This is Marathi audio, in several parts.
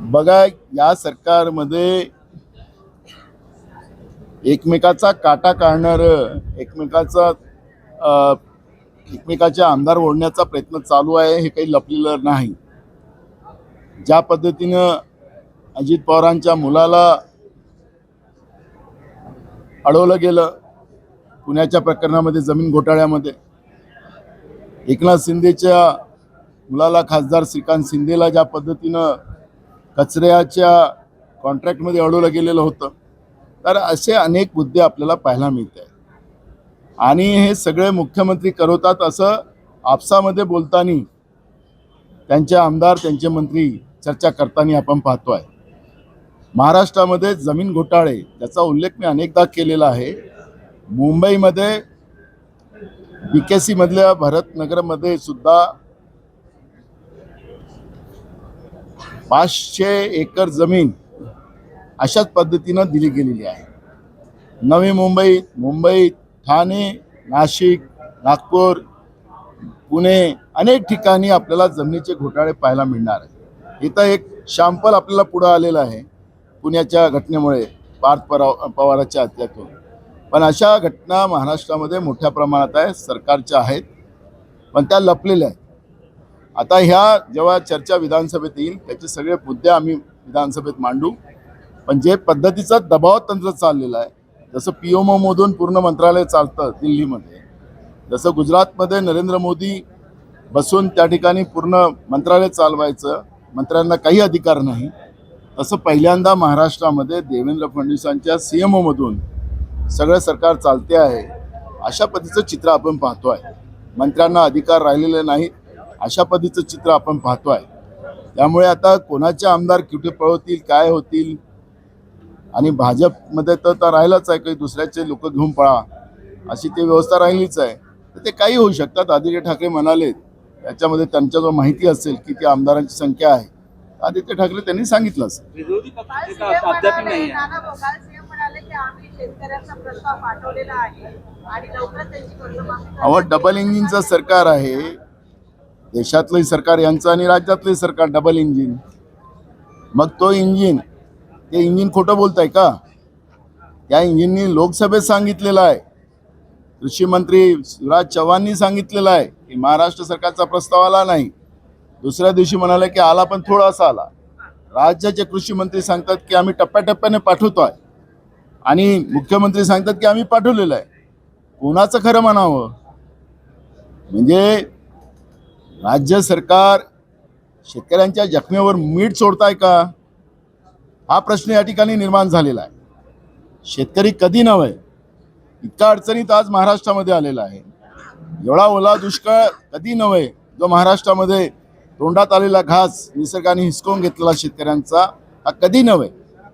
बघा, या सरकारमध्ये एकमेकाचा काटा काढणारं, एकमेकाचे आमदार ओढण्याचा प्रयत्न चालू आहे. हे काही लपलेलं नाही. ज्या पद्धतीनं अजित पवारांच्या मुलाला अडवलं गेलं पुण्याच्या प्रकरणामध्ये, जमीन घोटाळ्यामध्ये, एकनाथ शिंदेच्या मुलाला, खासदार श्रीकांत शिंदेला ज्या पद्धतीनं कचऱ्याच्या कॉन्ट्रॅक्टमध्ये अडवलं गेलेलं होतं, तर असे अनेक मुद्दे आपल्याला पाहायला मिळत आहेत. आणि हे सगळे मुख्यमंत्री करवतात असं आपसामध्ये बोलताना, त्यांचे आमदार, त्यांचे मंत्री चर्चा करताना आपण पाहतो आहे. महाराष्ट्रामध्ये जमीन घोटाळे, त्याचा उल्लेख मी अनेकदा केलेला आहे. मुंबईमध्ये BKC मधल्या भरतनगरमध्ये सुद्धा 500 एकर जमीन अशाच पद्धतीनं दिली गेलेली आहे. नवी मुंबई, ठाणे, नाशिक, नागपूर, पुणे, अनेक ठिकाणी आपल्याला जमिनीचे घोटाळे पाहायला मिळणार आहे. इथं एक शॅम्पल आपल्याला पुढे आलेलं आहे पुण्याच्या घटनेमुळे, पार्थ पवाराच्या हत्येतून. पण अशा घटना महाराष्ट्रामध्ये मोठ्या प्रमाणात आहे, सरकारच्या आहेत, पण त्या लपलेल्या आहेत. आता ह्या जेव्हा चर्चा विधानसभेत येईल, त्याचे सगळे मुद्दे आम्ही विधानसभेत मांडू. पण जे पद्धतीचं दबाव तंत्र चाललेलं आहे, जसं PMOमधून पूर्ण मंत्रालय चालतं दिल्लीमध्ये, जसं गुजरातमध्ये नरेंद्र मोदी बसून त्या ठिकाणी पूर्ण मंत्रालय चालवायचं, मंत्र्यांना काही अधिकार नाही, तसं पहिल्यांदा महाराष्ट्रामध्ये देवेंद्र फडणवीसांच्या CMOमधून सगळं सरकार चालते आहे. अशा पद्धतीचं चित्र आपण पाहतो आहे. मंत्र्यांना अधिकार राहिलेले नाहीत, अशा पद्धतीचं चित्र आपण पाहतो आहे. त्यामुळे आता कोणाचे आमदार कुठे पळवतील, काय होतील, आणि भाजपमध्ये तर राहिलंच आहे, काही दुसऱ्याचे लोक घेऊन पळा अशी ती व्यवस्था राहिलीच आहे. तर ते काही होऊ शकतात. आदित्य ठाकरे म्हणाले, त्याच्यामध्ये त्यांच्याजवळ माहिती असेल की त्या आमदारांची संख्या आहे. आदित्य ठाकरे त्यांनी सांगितलं असेल. अहो, डबल इंजिनचं सरकार आहे. देशातलंही सरकार यांचं आणि राज्यातलंही सरकार डबल इंजिन. मग ते इंजिन खोटं बोलताय का? या इंजिननी लोकसभेत सांगितलेलं आहे, कृषी मंत्री शिवराज चव्हाणांनी सांगितलेलं आहे की महाराष्ट्र सरकारचा प्रस्ताव आला नाही. दुसऱ्या दिवशी म्हणाले की आला, पण थोडासा आला. राज्याचे कृषी मंत्री सांगतात की आम्ही टप्प्याटप्प्याने पाठवतो आहे, आणि मुख्यमंत्री सांगतात की आम्ही पाठवलेलं आहे. कोणाचं खरं म्हणावं? म्हणजे राज्य सरकार शेतकऱ्यांच्या जखमेवर मीठ सोडताय का, हा प्रश्न या ठिकाणी निर्माण झालेला आहे. शेतकरी कधी नव्हे, इतका अडचणीत आज महाराष्ट्रामध्ये आलेला आहे. एवढा ओला दुष्काळ कधी नव्हे, जो महाराष्ट्रामध्ये तोंडात आलेला घास निसर्गाने हिसकावून घेतलेला शेतकऱ्यांचा, हा कधी नव्हे.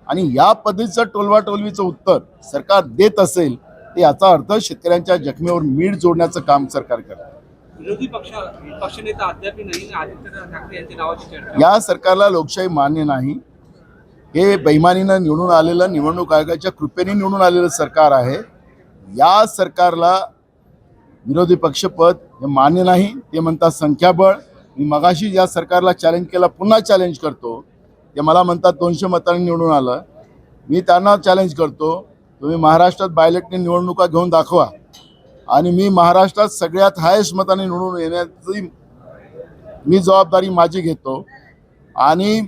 आणि या पद्धतीचं टोलवाटोलवीचं उत्तर सरकार देत असेल, तर याचा अर्थ शेतकऱ्यांच्या जखमेवर मीठ जोडण्याचं काम सरकार करतं. विरोधी पक्षनेता अद्याप नाही, आदित्य ठाकरे यांच्या नावाची चर्चा. या सरकारला लोकशाही मान्य नाही. हे बेईमानीनं निवडून आलेलं, निवडणूक आयोगाच्या कृपेने निवडून आलेलं सरकार आहे. या सरकारला विरोधी पक्षपद हे मान्य नाही. ते म्हणतात संख्याबळ. मी मगाशी या सरकारला चॅलेंज केला, पुन्हा चॅलेंज करतो. ते मला म्हणतात 200 मतांनी निवडून आलं. मी त्यांना चॅलेंज करतो, तुम्ही महाराष्ट्रात बायलेटने निवडणुका घेऊन दाखवा, आणि मी महाराष्ट्रात सगळ्यात हायेस्ट मताने निवडून येण्याची मी जबाबदारी माझी घेतो. आणि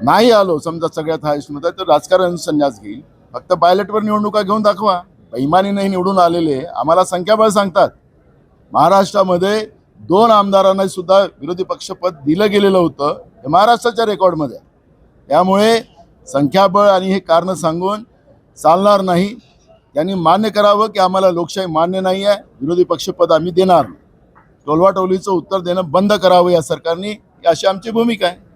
नाही आलो समजा सगळ्यात हायेस्ट मत, तर राजकारण संन्यास घेईल. फक्त बायलेटवर निवडणुका घेऊन दाखवा. बेईमानी नाही निवडून आलेले आम्हाला संख्याबळ सांगतात. महाराष्ट्रामध्ये 2 आमदारांना सुद्धा विरोधी पक्षपद दिलं गेलेलं होतं, हे महाराष्ट्राच्या रेकॉर्डमध्ये. त्यामुळे संख्याबळ आणि हे कारण सांगून चालणार नाही. त्यांनी मान्य करावं की आम्हाला लोकशाही मान्य नाही आहे, विरोधी पक्षपद आम्ही देणार. टोलवाटोलीचं उत्तर देणं बंद करावं या सरकारने, अशी आमची भूमिका आहे.